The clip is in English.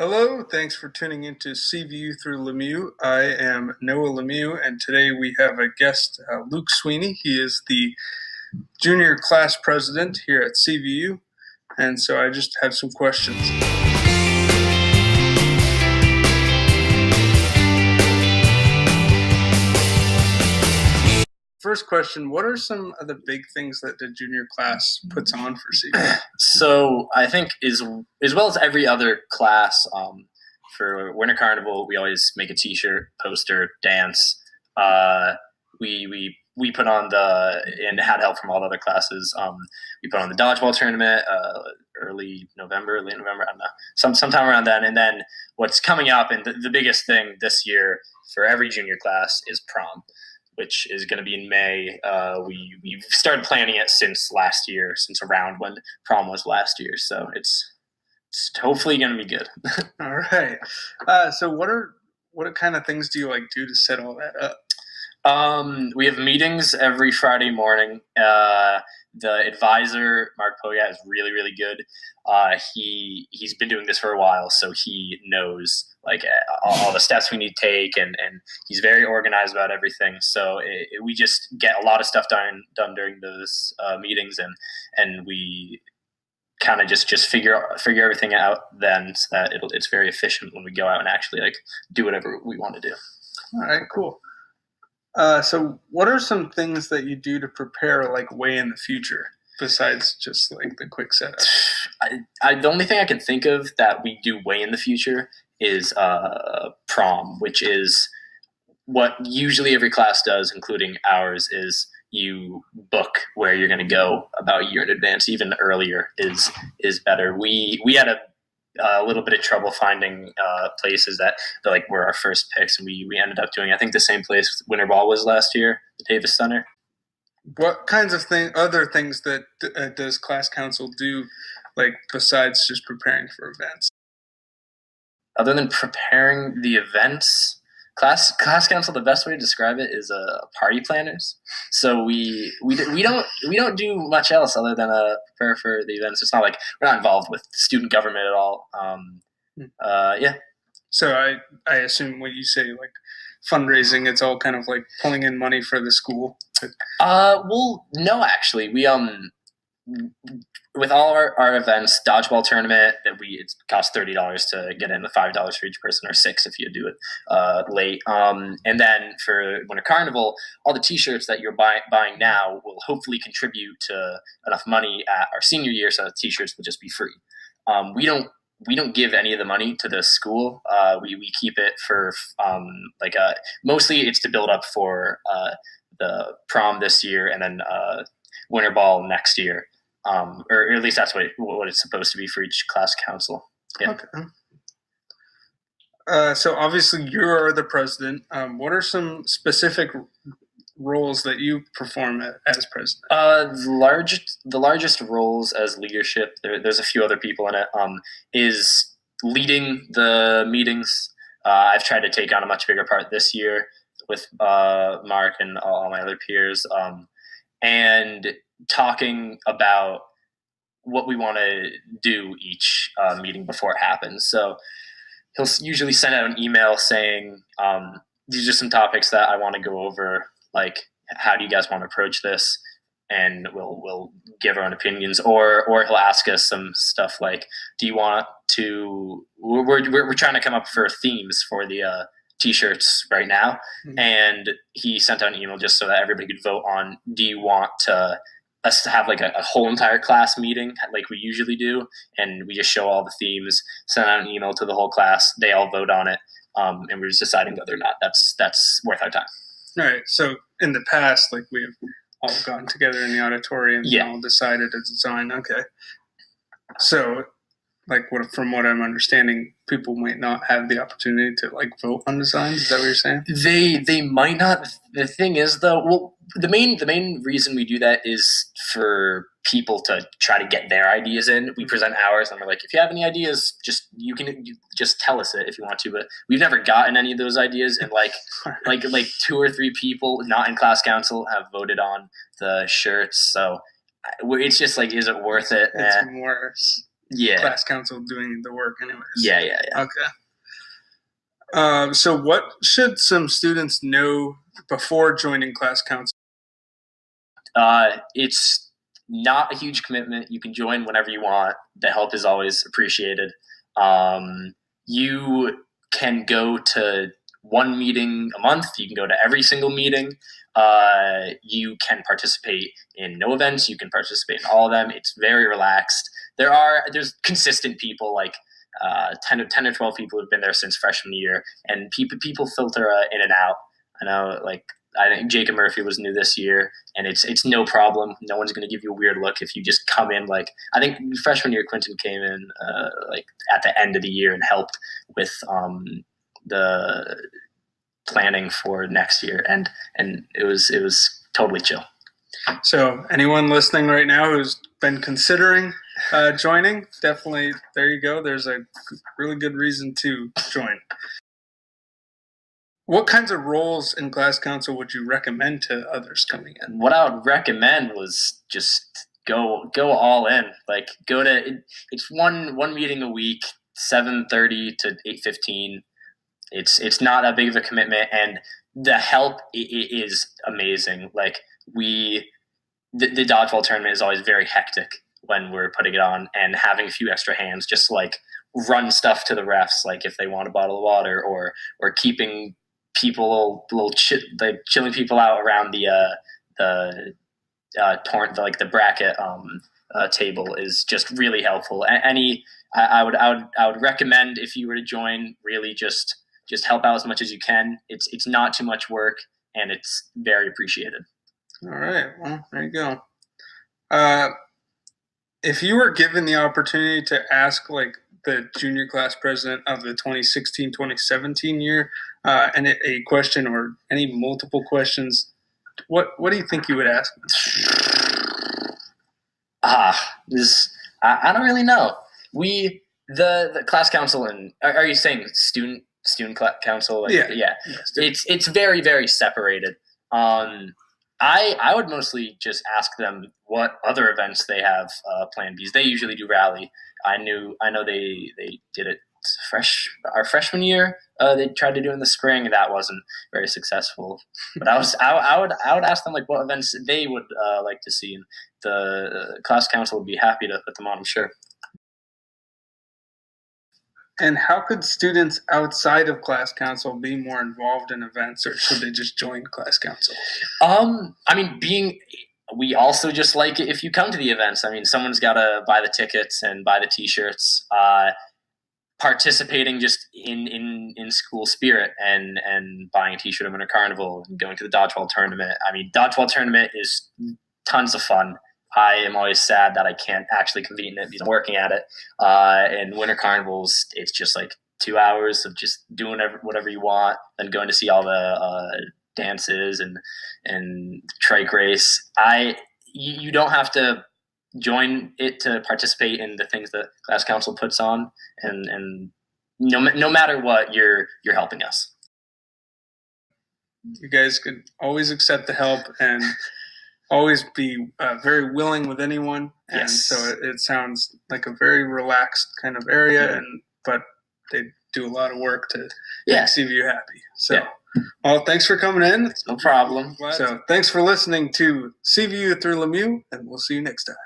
Hello, thanks for tuning into CVU Thru Lemieux. I am Noah Lemieux, and today we have a guest, Luke Sweeney. He is the junior class president here at CVU, and so I just have some questions. First question, what are some of the big things that the junior class puts on for CVU? So I think as well as every other class, for Winter Carnival, we always make a T-shirt, poster, dance. We put on and had help from all the other classes. We put on the dodgeball tournament late November, I don't know, sometime around then. And then what's coming up, and the biggest thing this year for every junior class is prom, which is going to be in May. We've started planning it since last year, since around when prom was last year. So it's hopefully going to be good. All right. So what kind of things do you do to set all that up? We have meetings every Friday morning. The advisor, Mark Pogat, is really, really good. He's been doing this for a while, so he knows all the steps we need to take, and he's very organized about everything. So we just get a lot of stuff done during those meetings, and we kind of just figure everything out then, so that it's very efficient when we go out and actually do whatever we want to do. All right, cool. So what are some things that you do to prepare way in the future besides just the quick setup? The only thing I can think of that we do way in the future is prom, which is what usually every class does, including ours, is you book where you're going to go about a year in advance. Even earlier is better. We had a little bit of trouble finding places that were our first picks, and we ended up doing, I think, the same place Winter Ball was last year, the Davis Center. What kinds of other things that does class council do, besides just preparing for events? Other than preparing the events, class council, the best way to describe it is party planners. So we don't do much else other than prepare for the events. It's not we're not involved with student government at all. Yeah. So I assume when you say fundraising, it's all kind of pulling in money for the school. Well, no, actually, we with all our events, dodgeball tournament, it costs $30 to get in, the $5 for each person, or $6 if you do it late. And then for Winter Carnival, all the T-shirts that you're buying now will hopefully contribute to enough money at our senior year, so the T-shirts will just be free. We don't give any of the money to the school. We keep it for mostly it's to build up for the prom this year, and then Winter Ball next year. Or at least that's what it's supposed to be for each class council. Yeah. Okay. So obviously you are the president. What are some specific roles that you perform as president? The largest roles as leadership, there's a few other people in it, is leading the meetings. I've tried to take on a much bigger part this year with Mark and all my other peers, and talking about what we want to do each meeting before it happens. So he'll usually send out an email saying, these are some topics that I want to go over, how do you guys want to approach this? And we'll give our own opinions, or he'll ask us some stuff do you want to, we're trying to come up for themes for the T-shirts right now. Mm-hmm. And he sent out an email just so that everybody could vote on, do you want us to have a whole entire class meeting like we usually do, and we just show all the themes, send out an email to the whole class, they all vote on it, and we're just deciding whether or not that's worth our time. All right. So in the past, we have all gotten together in the auditorium and all decided a design. Okay. So from what I'm understanding, people might not have the opportunity to vote on designs. Is that what you're saying? They might not. The thing is, though, the main reason we do that is for people to try to get their ideas in. We present ours, and we're if you have any ideas, you can just tell us it if you want to. But we've never gotten any of those ideas, and like 2 or 3 people not in class council have voted on the shirts. So it's just is it worth it? It's more class council doing the work anyways. Yeah. Okay. So what should some students know before joining class council? It's not a huge commitment. You can join whenever you want. The help is always appreciated. You can go to one meeting a month. You can go to every single meeting. You can participate in no events. You can participate in all of them. It's very relaxed. There's consistent people, like 10 or 12 people who've been there since freshman year, and people filter in and out. I know, like, I think Jacob Murphy was new this year, and it's no problem. No one's going to give you a weird look if you just come in. Like, I think freshman year, Quentin came in like at the end of the year and helped with the planning for next year, and it was totally chill. So anyone listening right now who's been considering joining, definitely, there you go. There's a really good reason to join. What kinds of roles in class council would you recommend to others coming in? What I would recommend was just go all in. Like, it's one meeting a week, 7:30 to 8:15. It's not that big of a commitment, and the help is amazing. Like, the dodgeball tournament is always very hectic when we're putting it on, and having a few extra hands just like run stuff to the refs, like if they want a bottle of water, or keeping people chilling people out around the bracket table is just really helpful. I would recommend, if you were to join, really just help out as much as you can. It's not too much work, and it's very appreciated. All right, well, there you go. If you were given the opportunity to ask, like, the junior class president of the 2016-2017 year and a question, or any multiple questions, what do you think you would ask them? I don't really know. The class council, and are you saying student council? Like, yeah. It's very, very separated. I would mostly just ask them what other events they have planned, because they usually do rally. I know they did it our freshman year. They tried to do it in the spring, and that wasn't very successful. But I would ask them, like, what events they would like to see, and the class council would be happy to put them on, I'm sure. And how could students outside of class council be more involved in events, or should they just join class council? I mean, we also just like it if you come to the events. I mean, someone's got to buy the tickets and buy the T-shirts. Participating just in school spirit, and buying a T-shirt at Winter Carnival, and going to the dodgeball tournament. I mean, dodgeball tournament is tons of fun. I am always sad that I can't actually compete in it because I'm working at it. And Winter Carnivals, it's just like 2 hours of just doing whatever you want, and going to see all the dances and trike race. You don't have to join it to participate in the things that class council puts on, and no matter what, you're helping us. You guys could always accept the help and always be very willing with anyone. And yes. So it sounds like a very relaxed kind of area, but they do a lot of work to make CVU happy. So, well, thanks for coming in. No problem. So thanks for listening to CVU Thru Lemieux, and we'll see you next time.